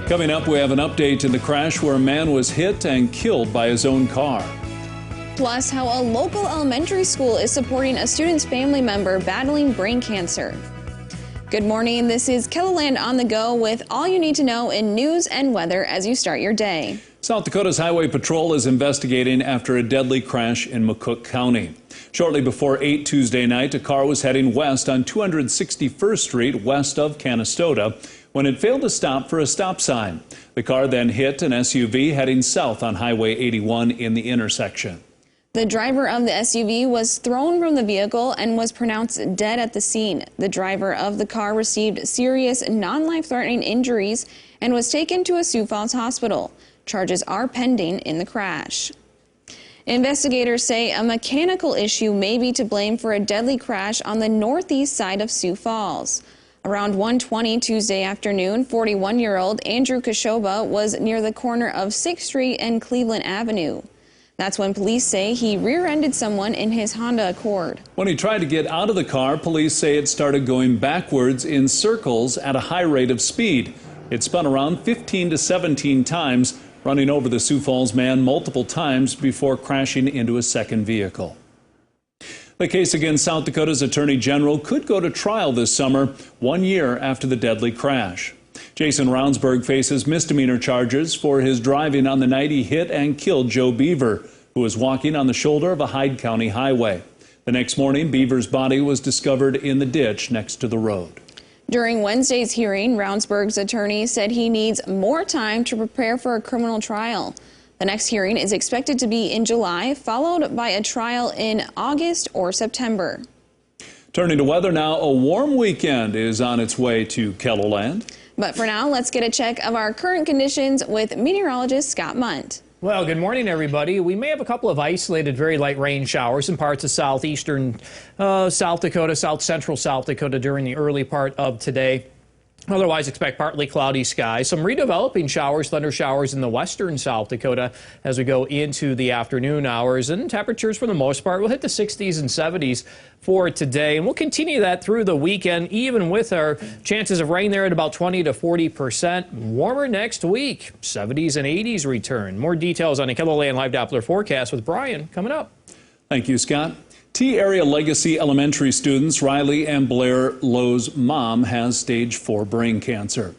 Coming up, we have an update in the crash where a man was hit and killed by his own car. Plus, how a local elementary school is supporting a student's family member battling brain cancer. Good morning. This is KELOLAND on the go with all you need to know in news and weather as you start your day. South Dakota's Highway Patrol is investigating after a deadly crash in McCook County. Shortly before 8 Tuesday night, a car was heading west on 261st Street west of Canastota when it failed to stop for a stop sign. The car then hit an SUV heading south on Highway 81 in the intersection. The driver of the SUV was thrown from the vehicle and was pronounced dead at the scene. The driver of the car received serious non-life-threatening injuries and was taken to a Sioux Falls hospital. Charges are pending in the crash. Investigators say a mechanical issue may be to blame for a deadly crash on the northeast side of Sioux Falls. Around 1:20 Tuesday afternoon, 41-year-old Andrew Kashoba was near the corner of 6th Street and Cleveland Avenue. That's when police say he rear-ended someone in his Honda Accord. When he tried to get out of the car, police say it started going backwards in circles at a high rate of speed. It spun around 15 to 17 times, running over the Sioux Falls man multiple times before crashing into a second vehicle. The case against South Dakota's Attorney General could go to trial this summer, 1 year after the deadly crash. Jason Ravnsborg faces misdemeanor charges for his driving on the night he hit and killed Joe Beaver, who was walking on the shoulder of a Hyde County highway. The next morning, Beaver's body was discovered in the ditch next to the road. During Wednesday's hearing, Ravnsborg's attorney said he needs more time to prepare for a criminal trial. The next hearing is expected to be in July, followed by a trial in August or September. Turning to weather now, a warm weekend is on its way to KELOLAND. But for now, let's get a check of our current conditions with meteorologist Scott Munt. Well, good morning, everybody. We may have a couple of isolated, very light rain showers in parts of southeastern South Dakota, south central South Dakota during the early part of today. Otherwise, expect partly cloudy skies. Some redeveloping showers, thunder showers in the western South Dakota as we go into the afternoon hours. And temperatures, for the most part, will hit the 60s and 70s for today. And we'll continue that through the weekend, even with our chances of rain there at about 20 to 40%. Warmer next week. 70s and 80s return. More details on the KELOLAND Live Doppler forecast with Brian coming up. Thank you, Scott. T-Area Legacy Elementary students Riley and Blair Lowe's mom has stage 4 brain cancer.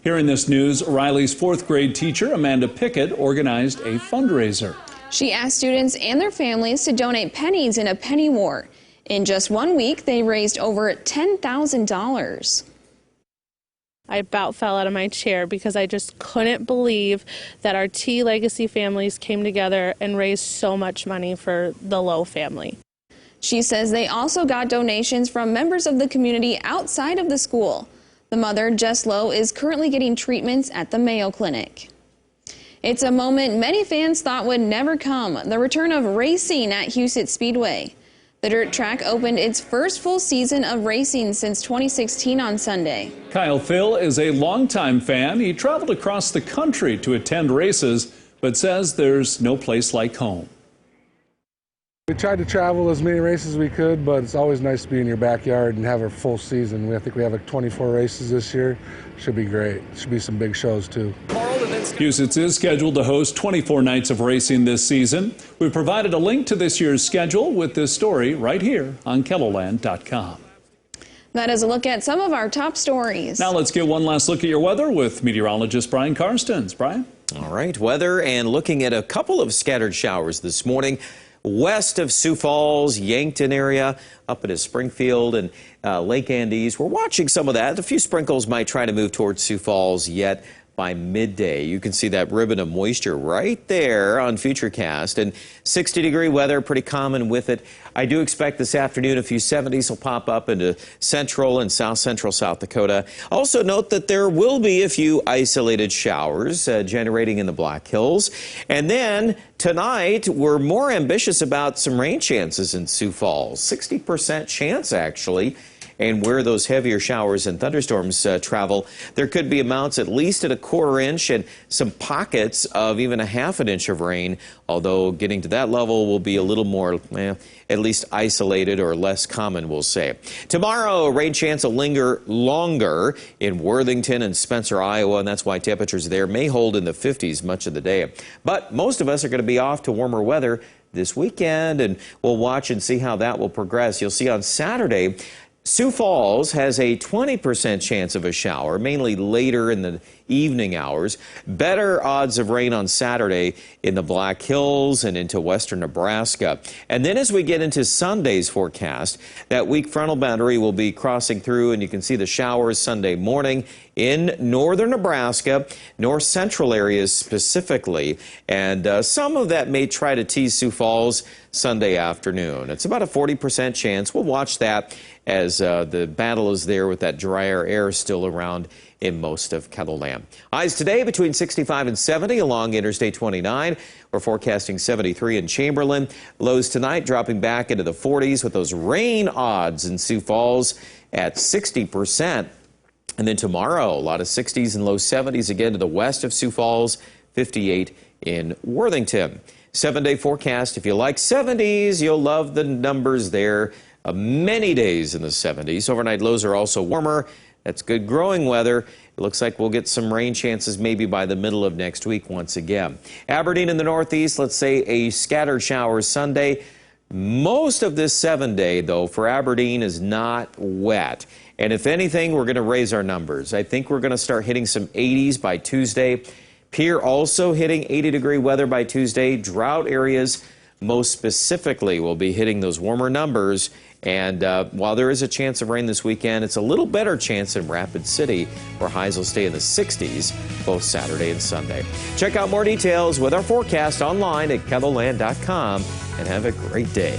Hearing this news, Riley's 4th grade teacher, Amanda Pickett, organized a fundraiser. She asked students and their families to donate pennies in a penny war. In just 1 week, they raised over $10,000. I about fell out of my chair because I just couldn't believe that our T Legacy families came together and raised so much money for the Lowe family. She says they also got donations from members of the community outside of the school. The mother, Jess Lowe, is currently getting treatments at the Mayo Clinic. It's a moment many fans thought would never come, the return of racing at Huset's Speedway. The dirt track opened its first full season of racing since 2016 on Sunday. Kyle Phil is a longtime fan. He traveled across the country to attend races, but says there's no place like home. We tried to travel as many races as we could, but it's always nice to be in your backyard and have a full season. I think we have like 24 races this year. Should be great. Should be some big shows too. Huset's is scheduled to host 24 nights of racing this season. We've provided a link to this year's schedule with this story right here on KELOLAND.com. That is a look at some of our top stories. Now let's get one last look at your weather with meteorologist Brian Karstens. Brian? All right, weather and looking at a couple of scattered showers this morning. West of Sioux Falls, Yankton area, up into Springfield and Lake Andes. We're watching some of that. A few sprinkles might try to move towards Sioux Falls yet by midday. You can see that ribbon of moisture right there on Futurecast. And 60-degree weather, pretty common with it. I do expect this afternoon a few 70s will pop up into central and south central South Dakota. Also note that there will be a few isolated showers generating in the Black Hills. And then tonight, we're more ambitious about some rain chances in Sioux Falls. 60% chance, actually. and where those heavier showers and thunderstorms travel, there could be amounts at least at a 1/4 inch and some pockets of even a 1/2 inch of rain, although getting to that level will be a little more, at least isolated or less common, we'll say. Tomorrow, rain chance will linger longer in Worthington and Spencer, Iowa, and that's why temperatures there may hold in the 50s much of the day. But most of us are going to be off to warmer weather this weekend, and we'll watch and see how that will progress. You'll see on Saturday, Sioux Falls has a 20% chance of a shower, mainly later in the evening hours. Better odds of rain on Saturday in the Black Hills and into western Nebraska. And then as we get into Sunday's forecast, that weak frontal boundary will be crossing through, and you can see the showers Sunday morning in northern Nebraska, north central areas specifically, and some of that may try to tease Sioux Falls Sunday afternoon. It's about a 40% chance. We'll watch that as the battle is there with that drier air still around in most of KELOLAND. Highs today between 65 and 70 along Interstate 29. We're forecasting 73 in Chamberlain. Lows tonight dropping back into the 40s with those rain odds in Sioux Falls at 60%. And then tomorrow, a lot of 60s and low 70s again to the west of Sioux Falls, 58 in Worthington. 7-day forecast. If you like 70s, you'll love the numbers there. Many days in the 70s. Overnight lows are also warmer. That's good growing weather. It looks like we'll get some rain chances maybe by the middle of next week once again. Aberdeen in the northeast, let's say a scattered shower Sunday. Most of this 7-day, though, for Aberdeen is not wet. And if anything, we're going to raise our numbers. I think we're going to start hitting some 80s by Tuesday. Pierre also hitting 80-degree weather by Tuesday. Drought areas most specifically will be hitting those warmer numbers. And while there is a chance of rain this weekend, it's a little better chance in Rapid City, where highs will stay in the 60s both Saturday and Sunday. Check out more details with our forecast online at KELOLAND.com and have a great day.